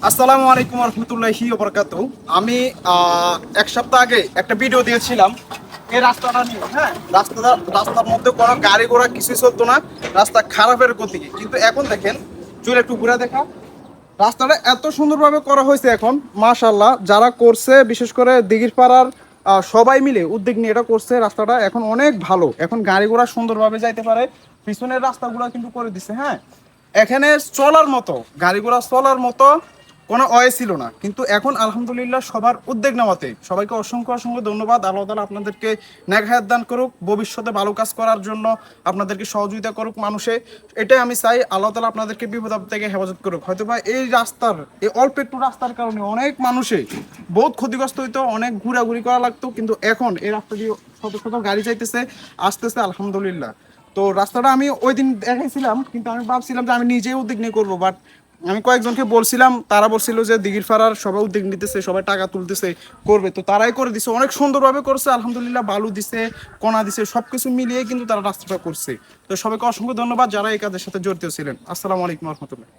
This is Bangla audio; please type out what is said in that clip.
আসসালামু আলাইকুম রহমতুল্লাহি ওয়া বারাকাতুহু। আমি এক সপ্তাহ আগে একটা ভিডিও দিয়েছিলাম এই রাস্তাটা নিয়ে। হ্যাঁ, রাস্তার মধ্যে কোনো গাড়ি ঘোড়া কিছুই চলতো না, রাস্তা খারাপের গতি। কিন্তু এখন দেখেন, চলে একটু ঘুরে দেখা, রাস্তাটা এত সুন্দরভাবে করা হয়েছে এখন। মাশাআল্লাহ, যারা করছে বিশেষ করে দিঘির পাড়ার সবাই মিলে উদ্যোগ নিয়ে এটা করছে। রাস্তাটা এখন অনেক ভালো, এখন গাড়ি ঘোড়া সুন্দরভাবে যাইতে পারে। পিছনের রাস্তাগুলো কিন্তু করে দিছে। হ্যাঁ, এখানে চলার মতো, গাড়ি ঘোড়া চলার মতো কোনো ওয়ে ছিল না, কিন্তু এখন আলহামদুলিল্লাহ সবার উদ্যোগ নেওয়াতে সবাইকে অসংখ্য অসংখ্য ধন্যবাদ। আল্লাহ তাআলা আপনাদেরকে নেক হায়াত দান করুক, ভবিষ্যতে ভালো কাজ করার জন্য আপনাদেরকে সহযোগিতা করুক মানুষে। এটাই আমি চাই, আল্লাহ তাআলা আপনাদেরকে বিপদ আপদ থেকে হেফাজত করুক। হয়তো বা এই রাস্তার, এই অল্প একটু রাস্তার কারণে অনেক মানুষে বহুত ক্ষতিগ্রস্ত হইতো, অনেক ঘোরাঘুরি করা লাগতো, কিন্তু এখন এই রাস্তা দিয়ে শত শত গাড়ি যাইতেছে, আসতেছে আলহামদুলিল্লাহ। তো রাস্তাটা আমি ওই দিন দেখাইছিলাম, কিন্তু আমি ভাবছিলাম যে আমি নিজেই উদ্যোগ নিয়ে করবো, বাট আমি কয়েকজনকে বলছিলাম, তারা বলছিল যে দিঘির পাড়ার সবাই উদ্যোগ নিতেছে, সবাই টাকা তুলতেছে, করবে, তো তারাই করে দিছে, অনেক সুন্দরভাবে করছে আলহামদুলিল্লাহ। বালু দিছে, কোনা দিছে, সবকিছু মিলিয়ে কিন্তু তারা রাস্তাটা করছে। তো সবাইকে অসংখ্য ধন্যবাদ যারা এই কাজের সাথে জড়িত ছিলেন। আসসালামু আলাইকুম রহমতুল্লাহ।